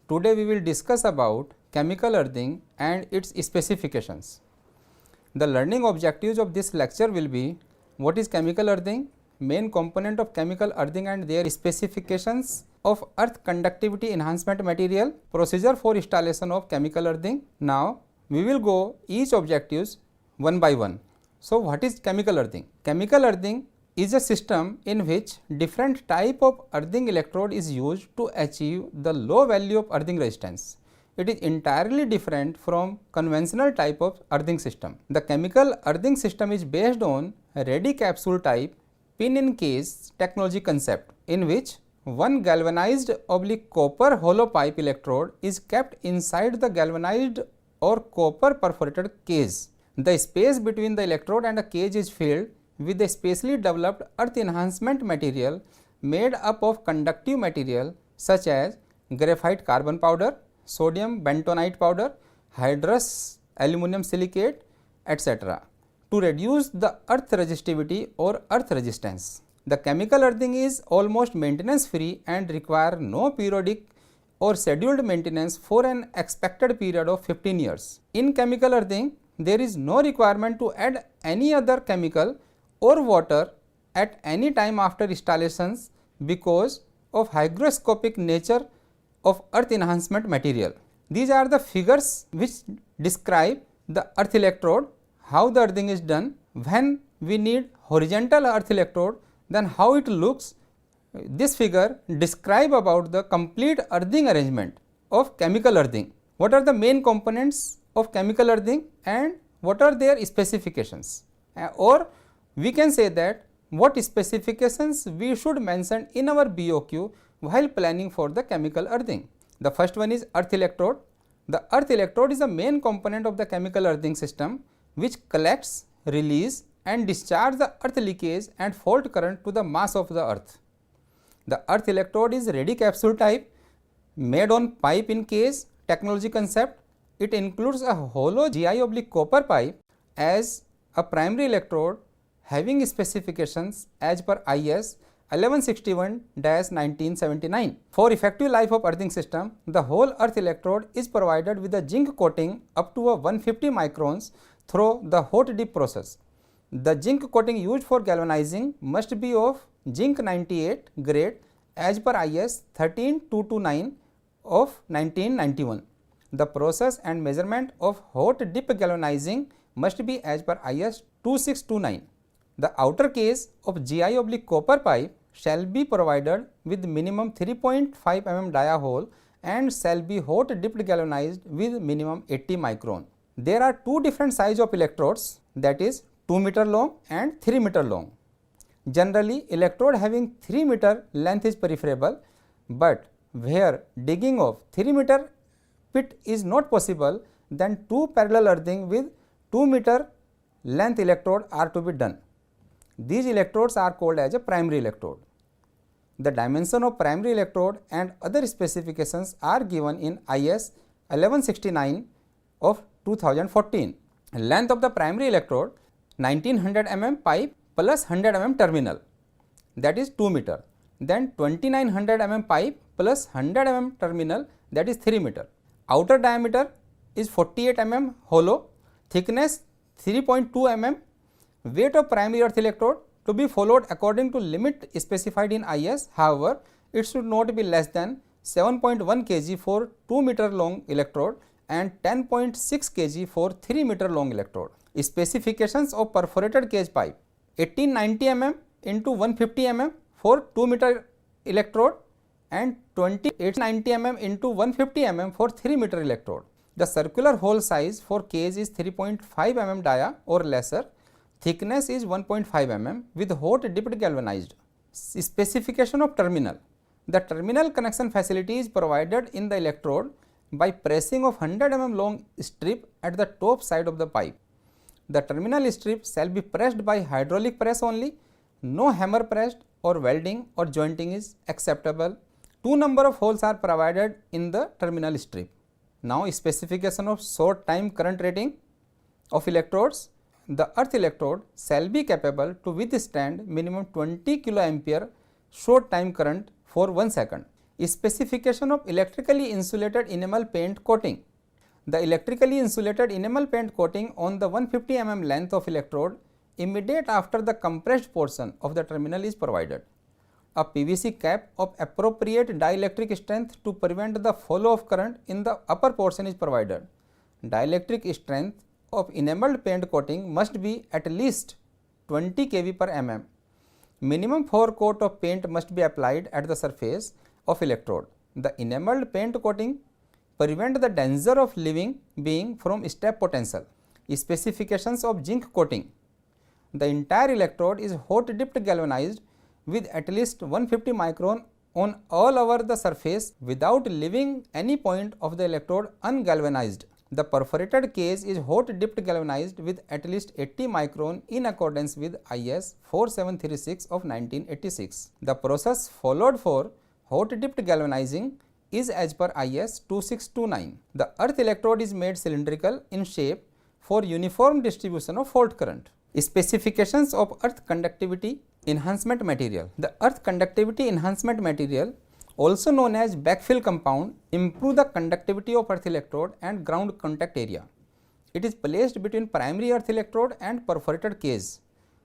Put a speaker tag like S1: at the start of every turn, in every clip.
S1: Today we will discuss about chemical earthing and its specifications. The learning objectives of this lecture will be: what is chemical earthing, main component of chemical earthing and their specifications of earth conductivity enhancement material, procedure for installation of chemical earthing. Now we will go each objectives one by one. So what is chemical earthing? Chemical earthing is a system in which different type of earthing electrode is used to achieve the low value of earthing resistance. It is entirely different from conventional type of earthing system. The chemical earthing system is based on ready capsule type pin in case technology concept, in which one galvanized copper hollow pipe electrode is kept inside the galvanized or copper perforated case. The space between the electrode and the cage is filled with a specially developed earth enhancement material made up of conductive material such as graphite carbon powder, sodium bentonite powder, hydrous aluminum silicate, etc. to reduce the earth resistivity or earth resistance. The chemical earthing is almost maintenance free and require no periodic or scheduled maintenance for an expected period of 15 years. In chemical earthing, there is no requirement to add any other chemical or water at any time after installations because of hygroscopic nature of earth enhancement material. These are the figures which describe the earth electrode, how the earthing is done. When we need horizontal earth electrode, then how it looks. This figure describe about the complete earthing arrangement of chemical earthing. What are the main components of chemical earthing and what are their specifications, or we can say that what specifications we should mention in our BOQ while planning for the chemical earthing. The first one is earth electrode. The earth electrode is a main component of the chemical earthing system which collects, release and discharge the earth leakage and fault current to the mass of the earth. The earth electrode is ready capsule type made on pipe in case technology concept. It includes a hollow Gi/copper pipe as a primary electrode having specifications as per IS 1161-1979. For effective life of earthing system, the whole earth electrode is provided with a zinc coating up to a 150 microns through the hot dip process. The zinc coating used for galvanizing must be of zinc 98 grade as per IS 13229 of 1991. The process and measurement of hot dip galvanizing must be as per IS 2629. The outer case of Gi/copper pipe shall be provided with minimum 3.5 mm dia hole and shall be hot dipped galvanized with minimum 80 micron. There are two different size of electrodes, that is 2 meter long and 3 meter long. Generally, electrode having 3 meter length is preferable, but where digging of 3 meter pit is not possible, then two parallel earthing with 2 meter length electrode are to be done. These electrodes are called as a primary electrode. The dimension of primary electrode and other specifications are given in IS 1169 of 2014. Length of the primary electrode 1900 mm pipe plus 100 mm terminal, that is 2 meter. Then 2900 mm pipe plus 100 mm terminal, that is 3 meter. Outer diameter is 48 mm hollow, thickness 3.2 mm. Weight of primary earth electrode to be followed according to limit specified in IS. However, it should not be less than 7.1 kg for 2 meter long electrode and 10.6 kg for 3 meter long electrode. Specifications of perforated cage pipe: 1890 mm into 150 mm for 2 meter electrode and 2890 mm into 150 mm for 3 meter electrode. The circular hole size for cage is 3.5 mm dia or lesser. Thickness is 1.5 mm with hot dipped galvanized. Specification of terminal: the terminal connection facility is provided in the electrode by pressing of 100 mm long strip at the top side of the pipe. The terminal strip shall be pressed by hydraulic press only. No hammer pressed or welding or jointing is acceptable. Two number of holes are provided in the terminal strip. Now specification of short time current rating of electrodes: the earth electrode shall be capable to withstand minimum 20 kA short time current for 1 second. Specification of electrically insulated enamel paint coating. The electrically insulated enamel paint coating on the 150 mm length of electrode immediate after the compressed portion of the terminal is provided. A PVC cap of appropriate dielectric strength to prevent the flow of current in the upper portion is provided. Dielectric strength of enameled paint coating must be at least 20 kV per mm. Minimum 4 coat of paint must be applied at the surface of electrode. The enameled paint coating prevent the danger of living being from step potential. Specifications of zinc coating. The entire electrode is hot dipped galvanized with at least 150 micron on all over the surface without leaving any point of the electrode ungalvanized. The perforated case is hot dipped galvanized with at least 80 micron in accordance with IS 4736 of 1986. The process followed for hot dipped galvanizing is as per IS 2629. The earth electrode is made cylindrical in shape for uniform distribution of fault current. Specifications of earth conductivity enhancement material. The earth conductivity enhancement material, also known as backfill compound, improve the conductivity of earth electrode and ground contact area. It is placed between primary earth electrode and perforated case.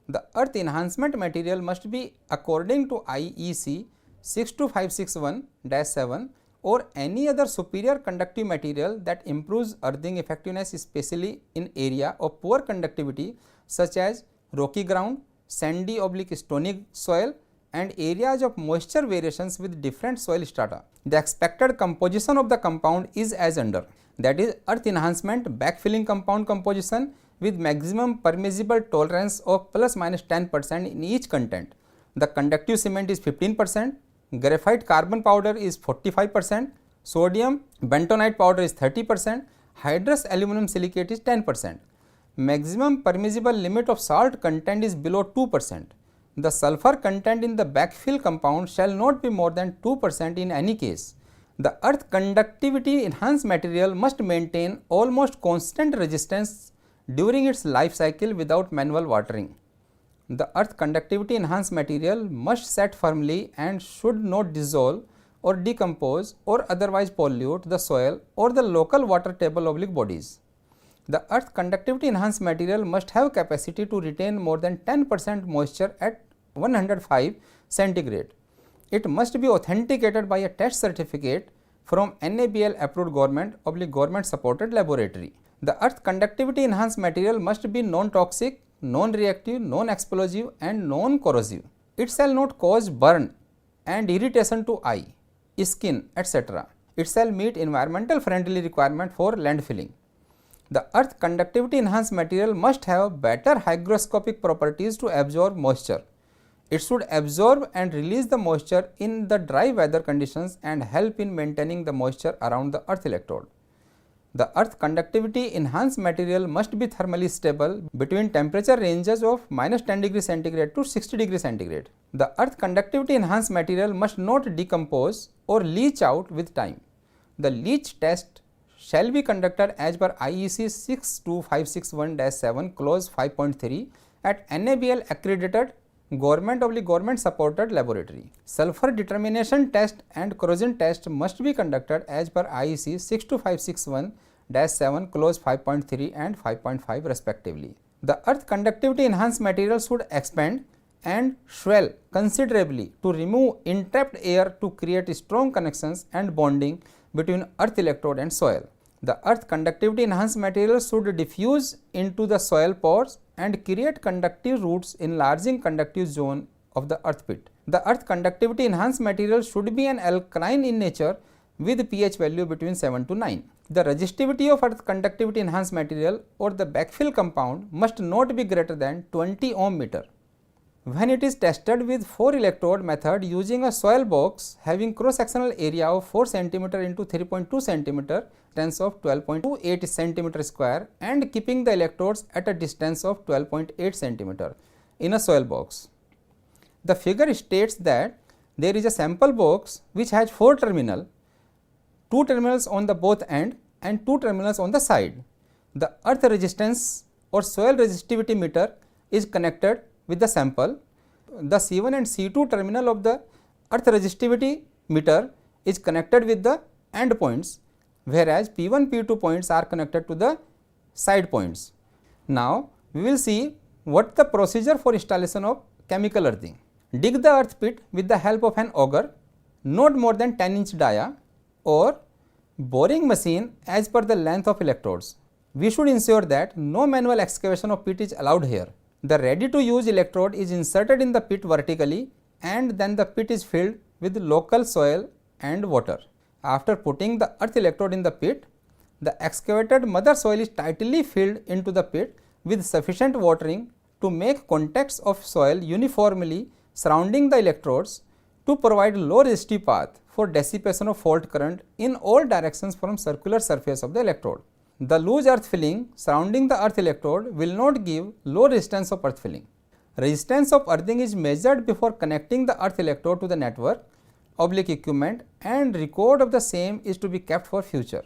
S1: The earth enhancement material must be according to IEC 62561-7 or any other superior conductive material that improves earthing effectiveness, especially in area of poor conductivity such as rocky ground, sandy/stony soil and areas of moisture variations with different soil strata. The expected composition of the compound is as under, that is earth enhancement backfilling compound composition with maximum permissible tolerance of plus minus 10% in each content. The conductive cement is 15%, graphite carbon powder is 45%, sodium bentonite powder is 30%, hydrous aluminum silicate is 10%. Maximum permissible limit of salt content is below 2%. The sulfur content in the backfill compound shall not be more than 2% in any case. The earth conductivity enhanced material must maintain almost constant resistance during its life cycle without manual watering. The earth conductivity enhanced material must set firmly and should not dissolve or decompose or otherwise pollute the soil or the local water table/bodies. The earth conductivity enhanced material must have capacity to retain more than 10% moisture at 105 centigrade. It must be authenticated by a test certificate from NABL approved government supported laboratory. The earth conductivity enhanced material must be non-toxic, non-reactive, non-explosive and non-corrosive. It shall not cause burn and irritation to eye, skin, etc. It shall meet environmental friendly requirement for landfilling. The earth conductivity enhanced material must have better hygroscopic properties to absorb moisture. It should absorb and release the moisture in the dry weather conditions and help in maintaining the moisture around the earth electrode. The earth conductivity enhanced material must be thermally stable between temperature ranges of minus 10 degree centigrade to 60 degree centigrade. The earth conductivity enhanced material must not decompose or leach out with time. The leach test shall be conducted as per IEC 62561-7 clause 5.3 at NABL accredited government supported laboratory. Sulfur determination test and corrosion test must be conducted as per IEC 62561-7 clause 5.3 and 5.5 respectively. The earth conductivity enhanced material should expand and swell considerably to remove entrapped air to create strong connections and bonding between earth electrode and soil. The earth conductivity enhanced material should diffuse into the soil pores and create conductive roots enlarging conductive zone of the earth pit. The earth conductivity enhanced material should be an alkaline in nature with pH value between 7 to 9. The resistivity of earth conductivity enhanced material or the backfill compound must not be greater than 20 ohm meter. When it is tested with 4 electrode method using a soil box having cross sectional area of 4 cm into 3.2 cm, distance of 12.28 cm square and keeping the electrodes at a distance of 12.8 cm in a soil box. The figure states that there is a sample box which has 4 terminals, 2 terminals on the both end and 2 terminals on the side. The earth resistance or soil resistivity meter is connected with the sample. The C1 and C2 terminal of the earth resistivity meter is connected with the end points, whereas P1, P2 points are connected to the side points. Now, we will see what the procedure for installation of chemical earthing. Dig the earth pit with the help of an auger, not more than 10-inch dia, or boring machine as per the length of electrodes. We should ensure that no manual excavation of pit is allowed here. The ready to use electrode is inserted in the pit vertically, and then the pit is filled with local soil and water. After putting the earth electrode in the pit, the excavated mother soil is tightly filled into the pit with sufficient watering to make contacts of soil uniformly surrounding the electrodes to provide low resistive path for dissipation of fault current in all directions from circular surface of the electrode. The loose earth filling surrounding the earth electrode will not give low resistance of earth filling. Resistance of earthing is measured before connecting the earth electrode to the network equipment, and record of the same is to be kept for future.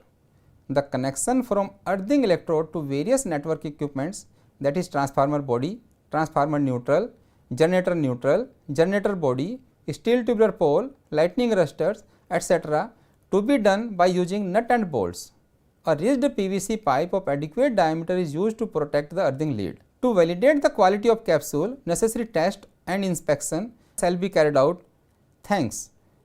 S1: The connection from earthing electrode to various network equipments, that is transformer body, transformer neutral, generator body, steel tubular pole, lightning arresters, etc. to be done by using nut and bolts. A rigid PVC pipe of adequate diameter is used to protect the earthing lead. To validate the quality of capsule, necessary test and inspection shall be carried out. Thanks.